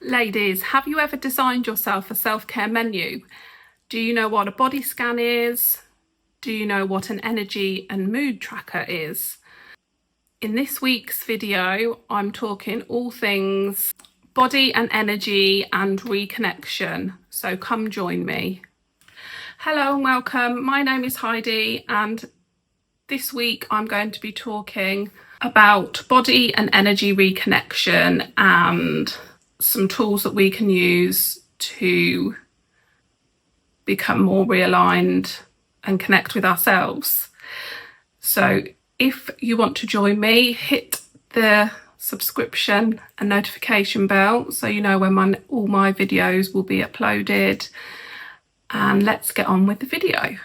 Ladies, have you ever designed yourself a self-care menu? Do you know what a body scan is? Do you know what an energy and mood tracker is? In this week's video, I'm talking all things body and energy and reconnection. So come join me. Hello and welcome. My name is Heidi, and this week I'm going to be talking about body and energy reconnection and some tools that we can use to become more realigned and connect with ourselves. So if you want to join me, hit the subscription and notification bell so you know when all my videos will be uploaded, and let's get on with the video.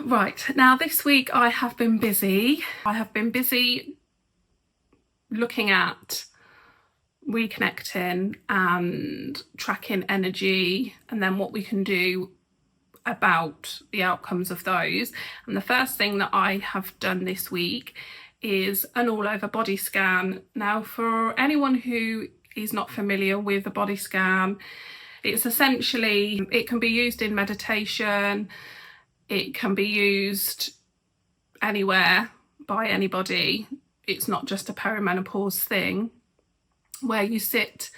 Right, now this week I have been busy. Looking at reconnecting and tracking energy, and then what we can do about the outcomes of those. And the first thing that I have done this week is an all-over body scan. Now, for anyone who is not familiar with a body scan, it's essentially, it can be used in meditation, it can be used anywhere by anybody. It's not just a perimenopause thing, where you sit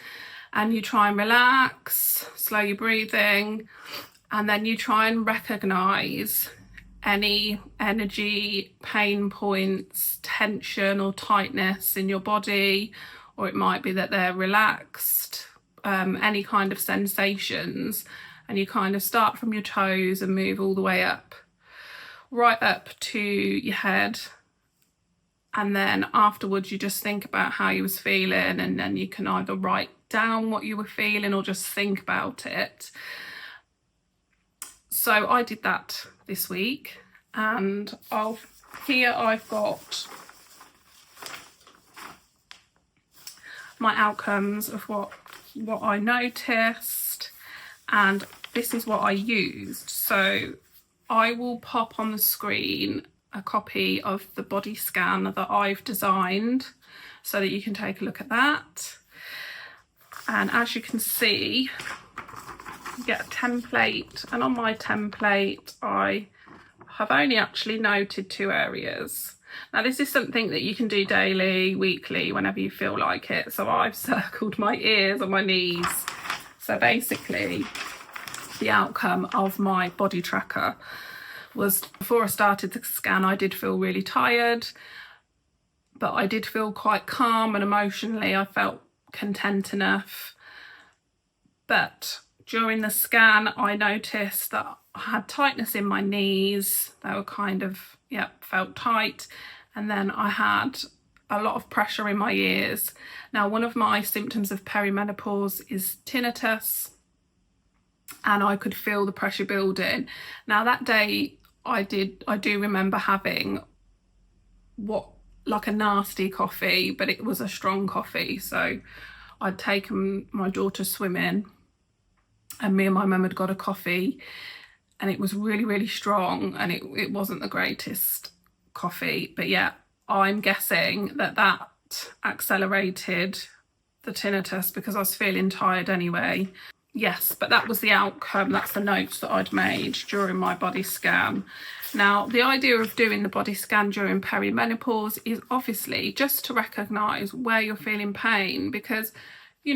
and you try and relax, slow your breathing, and then you try and recognise any energy, pain points, tension or tightness in your body, or it might be that they're relaxed, any kind of sensations, and you kind of start from your toes and move all the way up, right up to your head. And then afterwards you just think about how you was feeling, and then you can either write down what you were feeling or just think about it. So I did that this week, and here I've got my outcomes of what I noticed, and this is what I used. So I will pop on the screen a copy of the body scan that I've designed so that you can take a look at that. And as you can see, you get a template, and on my template I have only actually noted 2 areas. Now this is something that you can do daily, weekly, whenever you feel like it. So I've circled my ears and my knees. So basically the outcome of my body tracker was, before I started the scan, I did feel really tired, but I did feel quite calm, and emotionally I felt content enough. But during the scan I noticed that I had tightness in my knees. They were kind of, felt tight. And then I had a lot of pressure in my ears. Now, one of my symptoms of perimenopause is tinnitus, and I could feel the pressure building. Now that day I do remember having like a nasty coffee, but it was a strong coffee. So I'd taken my daughter swimming, and me and my mum had got a coffee, and it was really, really strong, and it wasn't the greatest coffee. But yeah, I'm guessing that accelerated the tinnitus because I was feeling tired anyway. Yes, but that was the outcome. That's the notes that I'd made during my body scan. Now, the idea of doing the body scan during perimenopause is obviously just to recognise where you're feeling pain, because, you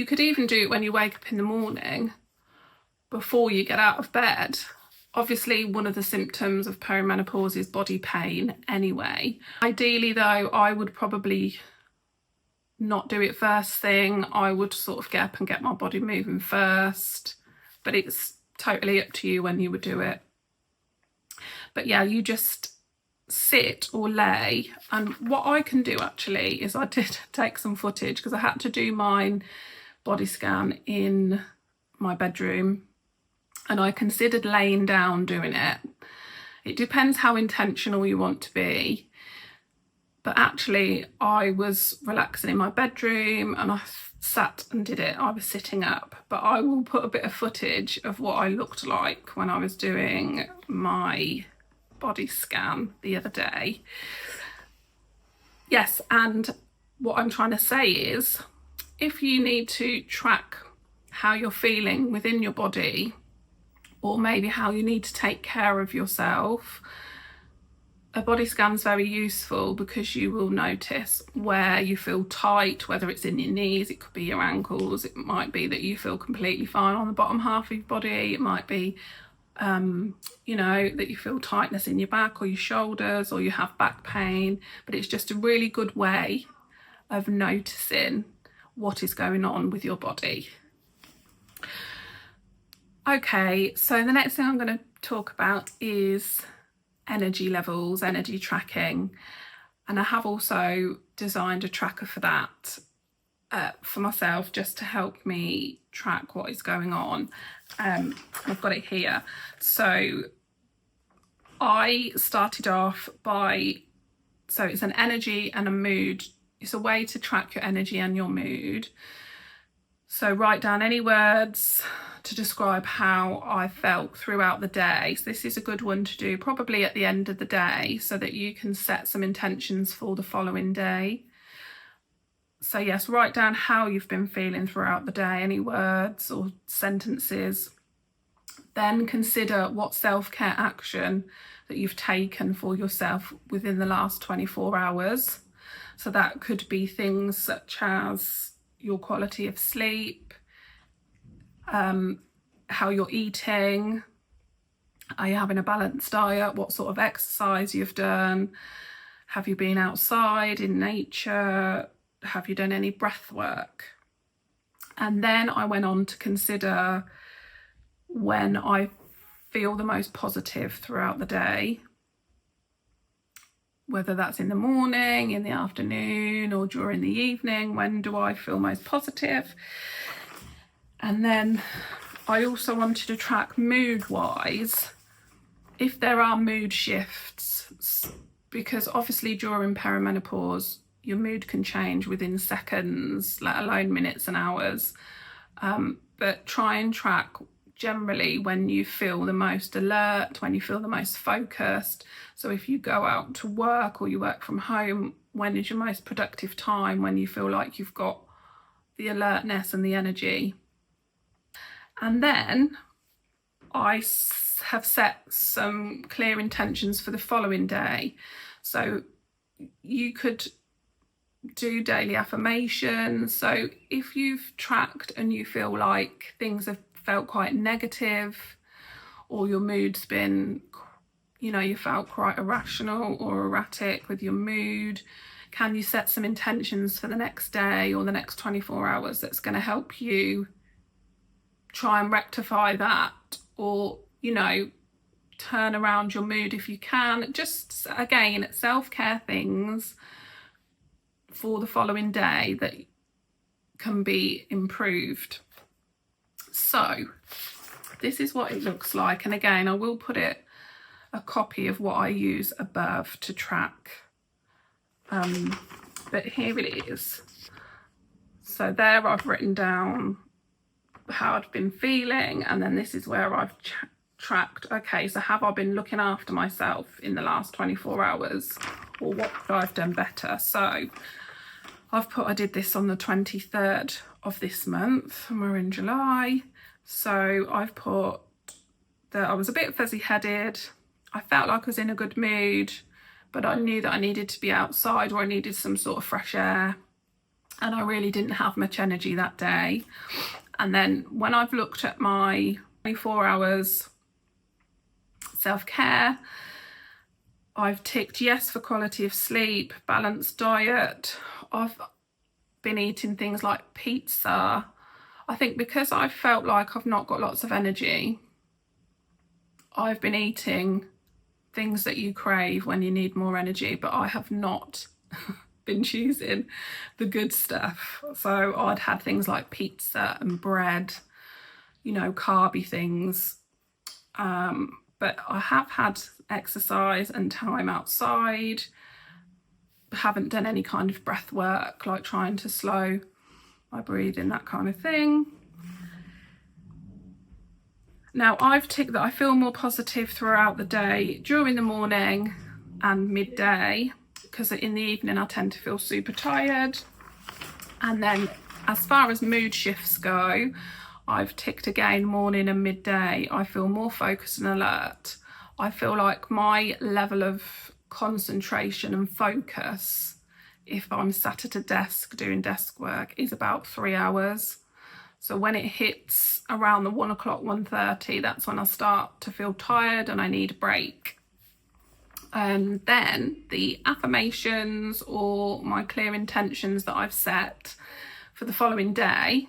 could even do it when you wake up in the morning before you get out of bed. Obviously, one of the symptoms of perimenopause is body pain anyway. Ideally though, I would probably not do it first thing. I would sort of get up and get my body moving first, but it's totally up to you when you would do it. But yeah, you just sit or lay. And what I can do actually is, I did take some footage because I had to do my body scan in my bedroom, and I considered laying down doing it. It depends how intentional you want to be. But actually I was relaxing in my bedroom and I sat and did it. I was sitting up, but I will put a bit of footage of what I looked like when I was doing my body scan the other day. Yes, and what I'm trying to say is, if you need to track how you're feeling within your body, or maybe how you need to take care of yourself, a body scan's very useful, because you will notice where you feel tight, whether it's in your knees, it could be your ankles, it might be that you feel completely fine on the bottom half of your body, it might be you know, that you feel tightness in your back or your shoulders, or you have back pain. But it's just a really good way of noticing what is going on with your body. Okay, so the next thing I'm going to talk about is energy levels, energy tracking, and I have also designed a tracker for that for myself, just to help me track what is going on. I've got it here. So I started off by, so it's an energy and a mood. It's a way to track your energy and your mood. So write down any words to describe how I felt throughout the day. So this is a good one to do probably at the end of the day, so that you can set some intentions for the following day. So yes, write down how you've been feeling throughout the day, any words or sentences. Then consider what self-care action that you've taken for yourself within the last 24 hours. So that could be things such as your quality of sleep, how you're eating, are you having a balanced diet, what sort of exercise you've done, have you been outside in nature, have you done any breath work? And then I went on to consider when I feel the most positive throughout the day, whether that's in the morning, in the afternoon, or during the evening. When do I feel most positive? And then I also wanted to track mood-wise if there are mood shifts, because obviously during perimenopause your mood can change within seconds, let alone minutes and hours. But try and track generally when you feel the most alert, when you feel the most focused. So if you go out to work or you work from home, when is your most productive time, when you feel like you've got the alertness and the energy? And then I have set some clear intentions for the following day. So you could do daily affirmations. So if you've tracked and you feel like things have felt quite negative, or your mood's been, you know, you felt quite irrational or erratic with your mood, can you set some intentions for the next day or the next 24 hours that's going to help you try and rectify that, or, you know, turn around your mood if you can? Just again, self-care things for the following day that can be improved. So this is what it looks like, and again I will put a copy of what I use above to track, but here it is. So there I've written down how I've been feeling, and then this is where I've tracked, okay, so have I been looking after myself in the last 24 hours, or what could I have done better? So I've put, I did this on the 23rd of this month, and we're in July. So I've put that I was a bit fuzzy headed, I felt like I was in a good mood, but I knew that I needed to be outside, or I needed some sort of fresh air, and I really didn't have much energy that day. And then when I've looked at my 24 hours self-care, I've ticked yes for quality of sleep, balanced diet. I've been eating things like pizza. I think because I felt like I've not got lots of energy, I've been eating things that you crave when you need more energy, but I have not been choosing the good stuff. So I'd had things like pizza and bread, you know, carby things. But I have had exercise and time outside. Haven't done any kind of breath work, like trying to slow my breathing, that kind of thing. Now I've ticked that I feel more positive throughout the day, during the morning and midday. because in the evening I tend to feel super tired. And then as far as mood shifts go, I've ticked again morning and midday. I feel more focused and alert. I feel like my level of concentration and focus, if I'm sat at a desk doing desk work, is about 3 hours. So when it hits around the 1 o'clock, 1:30, that's when I start to feel tired and I need a break. And then the affirmations or my clear intentions that I've set for the following day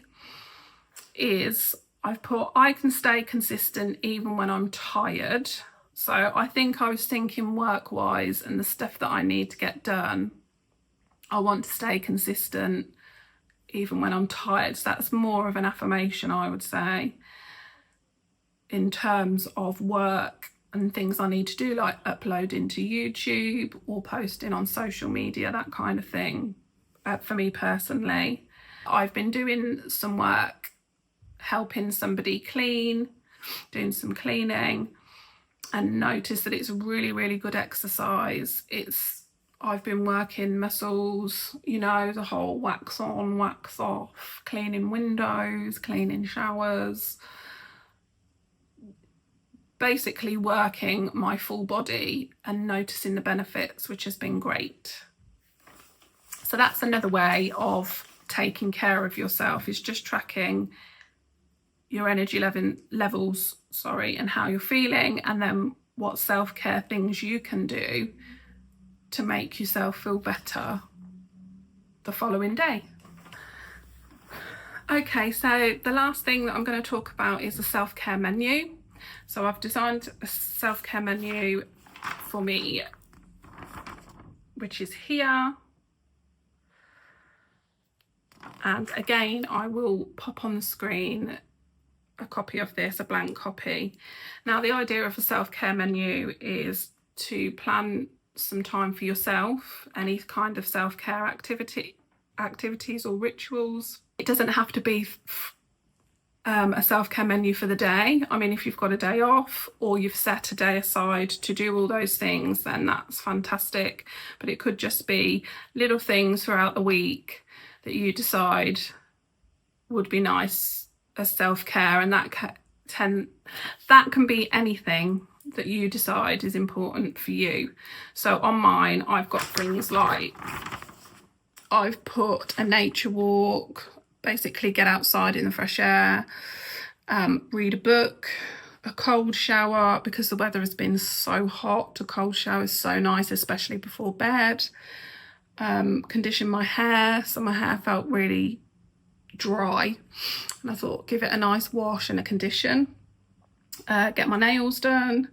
is I've put, I can stay consistent even when I'm tired. So I think I was thinking work-wise and the stuff that I need to get done, I want to stay consistent even when I'm tired. So that's more of an affirmation, I would say, in terms of work and things I need to do, like uploading to YouTube or posting on social media, that kind of thing. For me personally, I've been doing some work helping somebody clean, doing some cleaning, and noticed that it's really, really good exercise. I've been working muscles, you know, the whole wax on, wax off, cleaning windows, cleaning showers, basically working my full body and noticing the benefits, which has been great. So that's another way of taking care of yourself, is just tracking your energy levels, and how you're feeling, and then what self-care things you can do to make yourself feel better the following day. Okay, so the last thing that I'm going to talk about is the self-care menu. So I've designed a self-care menu for me, which is here. And again, I will pop on the screen a copy of this, a blank copy. Now, the idea of a self-care menu is to plan some time for yourself, any kind of self-care activities or rituals. It doesn't have to be a self-care menu for the day. I mean, if you've got a day off or you've set a day aside to do all those things, then that's fantastic. But it could just be little things throughout the week that you decide would be nice as self-care, and that can be anything that you decide is important for you. So on mine, I've got things like, I've put a nature walk, basically get outside in the fresh air, read a book, a cold shower, because the weather has been so hot. A cold shower is so nice, especially before bed. Condition my hair, so my hair felt really dry, and I thought give it a nice wash and a condition. Get my nails done.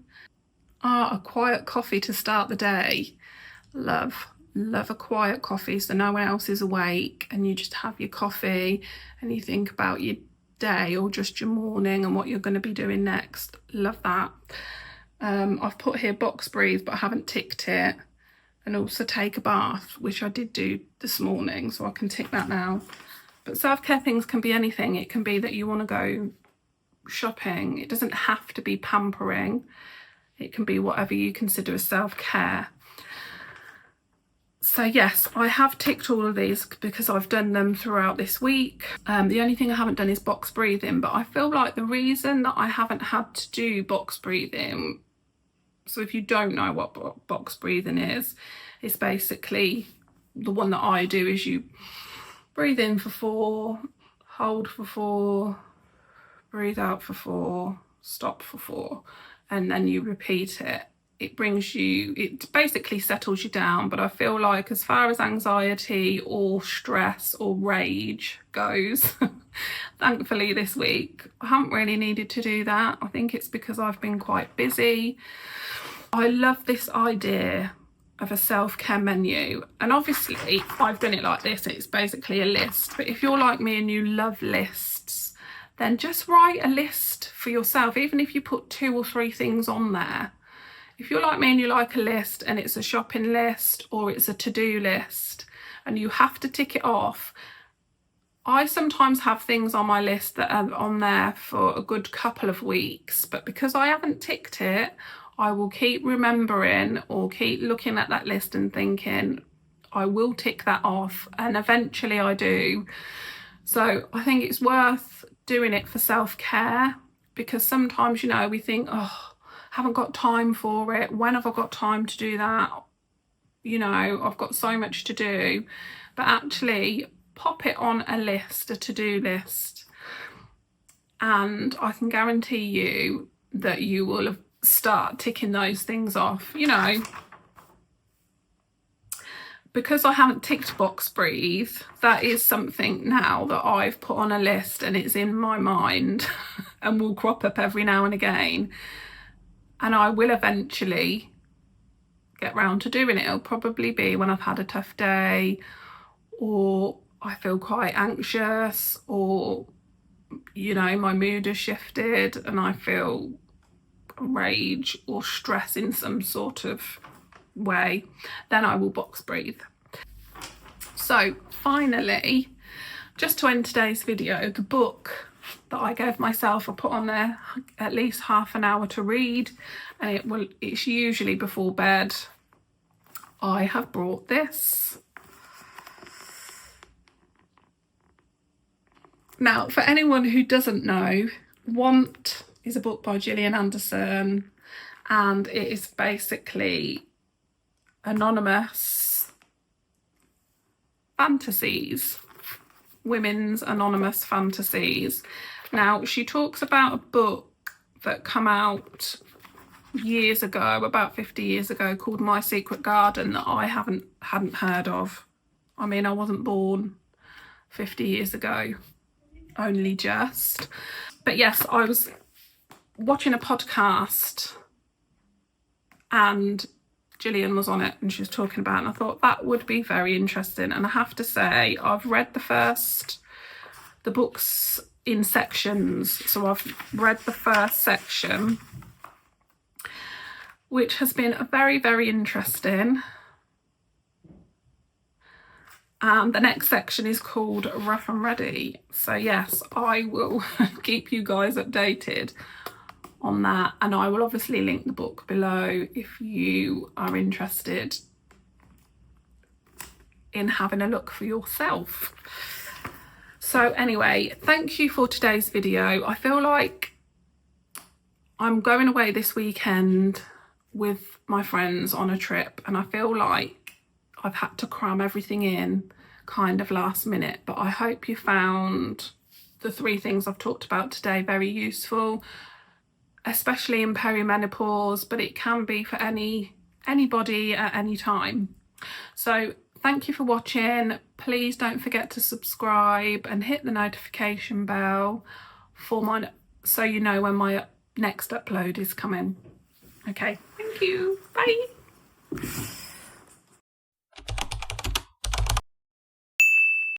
A quiet coffee to start the day. Love a quiet coffee, so no one else is awake and you just have your coffee and you think about your day or just your morning and what you're going to be doing next. Love that. I've put here box breathe, but I haven't ticked it. And also take a bath, which I did do this morning, so I can tick that now. But self-care things can be anything. It can be that you want to go shopping. It doesn't have to be pampering. It can be whatever you consider as self-care. So yes, I have ticked all of these because I've done them throughout this week. The only thing I haven't done is box breathing, but I feel like the reason that I haven't had to do box breathing, so if you don't know what box breathing is, it's basically the one that I do is you breathe in for 4, hold for 4, breathe out for 4, stop for 4, and then you repeat it. It basically settles you down. But I feel like as far as anxiety or stress or rage goes, thankfully this week, I haven't really needed to do that. I think it's because I've been quite busy. I love this idea of a self-care menu. And obviously I've done it like this. It's basically a list. But if you're like me and you love lists, then just write a list for yourself, even if you put 2 or 3 things on there. If you're like me and you like a list and it's a shopping list or it's a to-do list and you have to tick it off, I sometimes have things on my list that are on there for a good couple of weeks, but because I haven't ticked it, I will keep remembering or keep looking at that list and thinking, I will tick that off, and eventually I do. So I think it's worth doing it for self-care, because sometimes, you know, we think, oh, I haven't got time for it. When have I got time to do that? You know, I've got so much to do. But actually, pop it on a list, a to-do list, and I can guarantee you that you will start ticking those things off. You know, because I haven't ticked box breathe, that is something now that I've put on a list, and it's in my mind and will crop up every now and again, and I will eventually get round to doing it. It'll probably be when I've had a tough day, or I feel quite anxious, or, you know, my mood has shifted and I feel rage or stress in some sort of way, then I will box breathe. So finally, just to end today's video, the book that I gave myself, I put on there at least half an hour to read, and it's usually before bed. I have brought this. Now, for anyone who doesn't know, Want is a book by Gillian Anderson, and it is basically anonymous fantasies, women's anonymous fantasies. Now, she talks about a book that came out years ago, about 50 years ago, called My Secret Garden, that I hadn't heard of. I mean, I wasn't born 50 years ago, only just. But yes, I was watching a podcast and Gillian was on it and she was talking about it, and I thought that would be very interesting. And I have to say, I've read the books in sections. So I've read the first section, which has been very, very interesting. And the next section is called Rough and Ready. So yes, I will keep you guys updated on that, and I will obviously link the book below if you are interested in having a look for yourself. So anyway, thank you for today's video. I feel like I'm going away this weekend with my friends on a trip, and I feel like I've had to cram everything in kind of last minute, but I hope you found the 3 things I've talked about today very useful, especially in perimenopause, but it can be for anybody at any time. So thank you for watching. Please don't forget to subscribe and hit the notification bell so you know when my next upload is coming. Okay, thank you. Bye.